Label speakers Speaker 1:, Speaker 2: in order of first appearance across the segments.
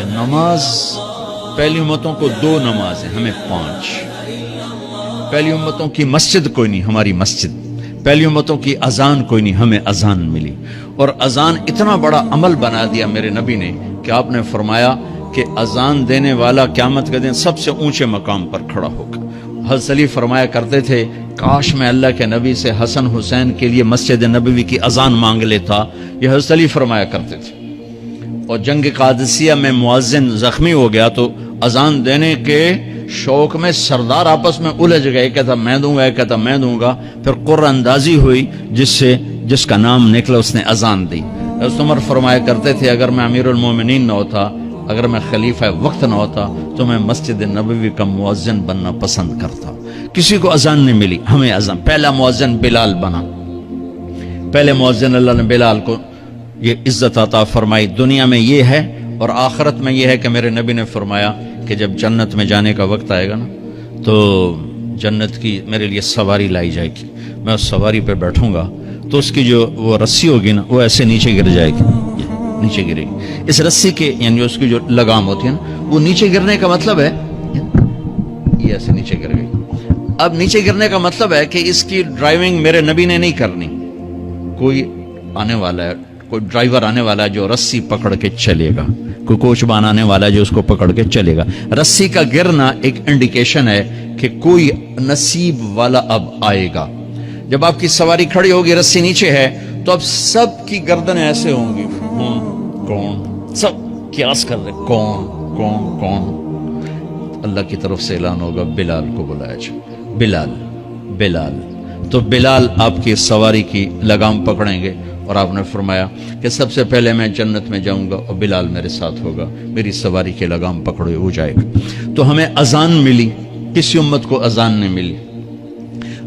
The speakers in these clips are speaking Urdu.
Speaker 1: نماز پہلی امتوں کو 2 نمازیں، ہمیں 5۔ پہلی امتوں کی مسجد کوئی نہیں، ہماری مسجد۔ پہلی امتوں کی اذان کوئی نہیں، ہمیں اذان ملی۔ اور اذان اتنا بڑا عمل بنا دیا میرے نبی نے کہ آپ نے فرمایا کہ اذان دینے والا قیامت کے دن سب سے اونچے مقام پر کھڑا ہوگا۔ حضرت علی فرمایا کرتے تھے کاش میں اللہ کے نبی سے حسن حسین کے لیے مسجد نبوی کی اذان مانگ لیتا، یہ حضرت علی فرمایا کرتے تھے۔ اور جنگ قادسیہ میں مؤذن زخمی ہو گیا تو اذان دینے کے شوق میں سردار آپس میں الجھ گئے، کہتا میں دوں گا، کہتا میں دوں گا۔ پھر قرہ اندازی ہوئی جس کا نام نکلا اس نے اذان دی۔ حضرت عمر فرمایا کرتے تھے اگر میں امیر المومنین نہ ہوتا، اگر میں خلیفہ وقت نہ ہوتا تو میں مسجد نبوی کا مؤذن بننا پسند کرتا۔ کسی کو اذان نہیں ملی، ہمیں اذان۔ پہلا مؤذن بلال بنا، پہلے مؤذن اللہ نے بلال کو یہ عزت عطا فرمائی۔ دنیا میں یہ ہے اور آخرت میں یہ ہے کہ میرے نبی نے فرمایا کہ جب جنت میں جانے کا وقت آئے گا نا تو جنت کی میرے لیے سواری لائی جائے گی، میں اس سواری پہ بیٹھوں گا تو اس کی جو وہ رسی ہوگی نا وہ ایسے نیچے گر جائے گی، نیچے گرے گی۔ اس رسی کے یعنی اس کی جو لگام ہوتی ہے نا وہ نیچے گرنے کا مطلب ہے یہ ایسے نیچے گر گئی۔ اب نیچے گرنے کا مطلب ہے کہ اس کی ڈرائیونگ میرے نبی نے نہیں کرنی، کوئی آنے والا ہے، کوئی ڈرائیور آنے والا ہے جو رسی پکڑ کے چلے گا، کوئی کوچبان آنے والا ہے جو اس کو پکڑ کے چلے گا۔ رسی کا گرنا ایک انڈیکیشن ہے کہ کوئی نصیب والا اب آئے گا۔ جب آپ کی سواری کھڑی ہوگی، رسی نیچے ہے تو اب سب کی گردنیں ایسے ہوں گی، کون؟ سب قیاس کر رہے کون کون کون؟ اللہ کی طرف سے اعلان ہوگا بلال کو بلایا جائے، بلال بلال۔ تو بلال آپ کی سواری کی لگام پکڑیں گے اور آپ نے فرمایا کہ سب سے پہلے میں جنت میں جاؤں گا اور بلال میرے ساتھ ہوگا، میری سواری کی لگام پکڑے ہو جائے گا۔ تو ہمیں اذان ملی، کسی امت کو اذان نہیں ملی۔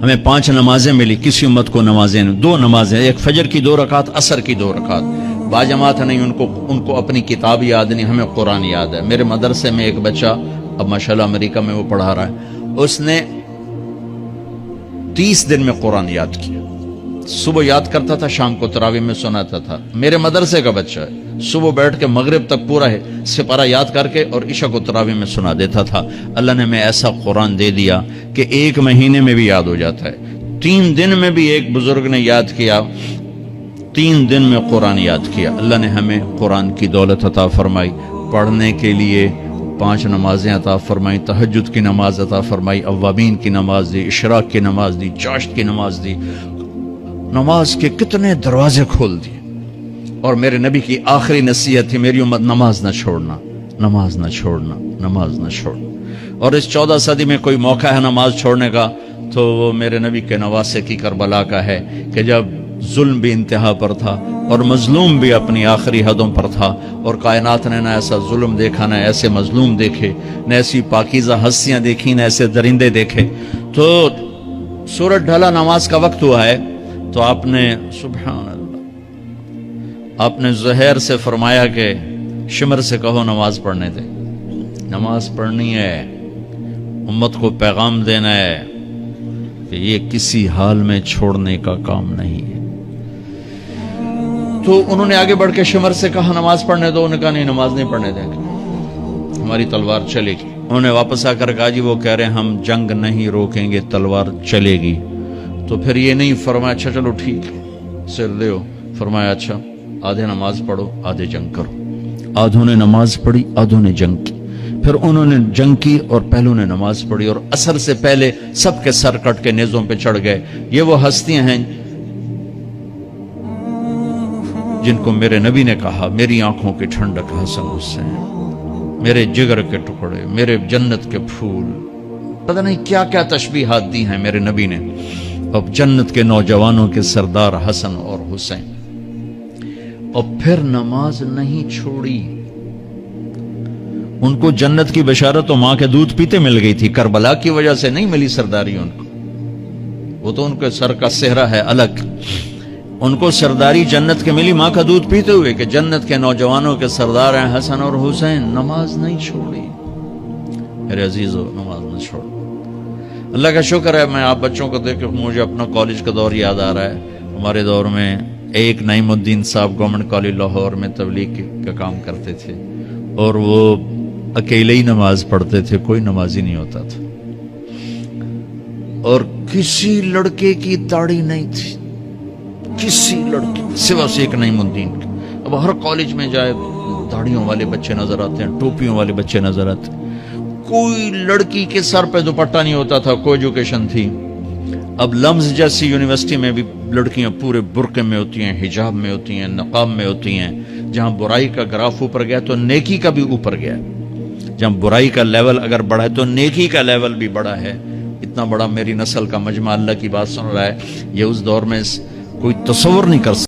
Speaker 1: ہمیں 5 نمازیں ملی، کسی امت کو نمازیں نہیں۔ 2 نمازیں، ایک فجر کی 2 رکعت، عصر کی 2 رکعت۔ باجماعت نہیں، ان کو اپنی کتاب یاد نہیں، ہمیں قرآن یاد ہے۔ میرے مدرسے میں ایک بچہ اب ماشاءاللہ امریکہ میں وہ پڑھا رہا ہے، اس نے 30 دن میں قرآن یاد کیا۔ صبح یاد کرتا تھا، شام کو تراویح میں سناتا تھا۔ میرے مدرسے کا بچہ ہے، صبح بیٹھ کے مغرب تک پورا ہے سپارہ یاد کر کے اور عشاء کو تراویح میں سنا دیتا تھا۔ اللہ نے ہمیں ایسا قرآن دے دیا کہ 1 مہینے میں بھی یاد ہو جاتا ہے۔ 3 دن میں بھی ایک بزرگ نے یاد کیا، 3 دن میں قرآن یاد کیا۔ اللہ نے ہمیں قرآن کی دولت عطا فرمائی، پڑھنے کے لیے 5 نمازیں عطا فرمائی، تہجد کی نماز عطا فرمائی، اوابین کی نماز دی، اشراق کی نماز دی، چاشت کی نماز دی۔ نماز کے کتنے دروازے کھول دیے۔ اور میرے نبی کی آخری نصیحت تھی میری امت نماز نہ چھوڑنا، نماز نہ چھوڑنا، نماز نہ چھوڑنا۔ اور اس 14 صدی میں کوئی موقع ہے نماز چھوڑنے کا تو وہ میرے نبی کے نواسے کی کربلا کا ہے کہ جب ظلم بھی انتہا پر تھا اور مظلوم بھی اپنی آخری حدوں پر تھا، اور کائنات نے نہ ایسا ظلم دیکھا، نہ ایسے مظلوم دیکھے، نہ ایسی پاکیزہ ہستیاں دیکھی، نہ ایسے درندے دیکھے۔ تو سورج ڈھلا، نماز کا وقت ہوا ہے، تو آپ نے سبحان اللہ، آپ نے زہیر سے فرمایا کہ شمر سے کہو نماز پڑھنے دے۔ نماز پڑھنی ہے، امت کو پیغام دینا ہے کہ یہ کسی حال میں چھوڑنے کا کام نہیں ہے۔ تو انہوں نے آگے بڑھ کے شمر سے کہا نماز پڑھنے دو، انہوں نے کہا نہیں نماز نہیں پڑھنے دیں گے، ہماری تلوار چلے گی۔ انہوں نے واپس آ کر کہا جی وہ کہہ رہے ہیں ہم جنگ نہیں روکیں گے، تلوار چلے گی۔ تو پھر یہ نہیں فرمایا اچھا چلو ٹھیک ہے سر دے ہو، فرمایا اچھا آدھے نماز پڑھو آدھے جنگ کرو۔ آدھوں نے نماز پڑھی، آدھوں نے جنگ کی۔ پھر انہوں نے جنگ کی اور پہلوں نے نماز پڑھی، اور عصر سے پہلے سب کے سر کٹ کے نیزوں پہ چڑھ گئے۔ یہ وہ ہستیاں ہیں جن کو میرے نبی نے کہا میری آنکھوں کی ٹھنڈک حسن حسین، میرے جگر کے ٹکڑے، میرے جنت کے پھول، پتہ نہیں کیا کیا تشبیہات دی ہیں میرے نبی نے۔ اب جنت کے نوجوانوں کے سردار حسن اور حسین۔ اور پھر نماز نہیں چھوڑی۔ ان کو جنت کی بشارت تو ماں کے دودھ پیتے مل گئی تھی، کربلا کی وجہ سے نہیں ملی سرداری ان کو، وہ تو ان کے سر کا صحرا ہے الگ۔ ان کو سرداری جنت کے ملی ماں کا دودھ پیتے ہوئے کہ جنت کے نوجوانوں کے سردار ہیں حسن اور حسین۔ نماز نہیں چھوڑی میرے عزیزو، نماز نہ چھوڑو۔ اللہ کا شکر ہے، میں آپ بچوں کو دیکھ کے مجھے اپنا کالج کا دور یاد آ رہا ہے۔ ہمارے دور میں ایک نعیم الدین صاحب گورنمنٹ کالج لاہور میں تبلیغ کا کام کرتے تھے، اور وہ اکیلے ہی نماز پڑھتے تھے، کوئی نمازی نہیں ہوتا تھا، اور کسی لڑکے کی داڑھی نہیں تھی، کسی لڑکے سوا سے ایک نعیم الدین کی۔ اب ہر کالج میں جائے داڑھیوں والے بچے نظر آتے ہیں، ٹوپیوں والے بچے نظر آتے ہیں، کوئی لڑکی کے سر پہ دوپٹہ نہیں ہوتا تھا، کوئی ایجوکیشن تھی۔ اب لمز جیسی یونیورسٹی میں بھی لڑکیاں پورے برقعے میں ہوتی ہیں، حجاب میں ہوتی ہیں، نقاب میں ہوتی ہیں۔ جہاں برائی کا گراف اوپر گیا تو نیکی کا بھی اوپر گیا، جہاں برائی کا لیول اگر بڑھا ہے تو نیکی کا لیول بھی بڑا ہے۔ اتنا بڑا میری نسل کا مجمع اللہ کی بات سن رہا ہے، یہ اس دور میں کوئی تصور نہیں کر سکتا۔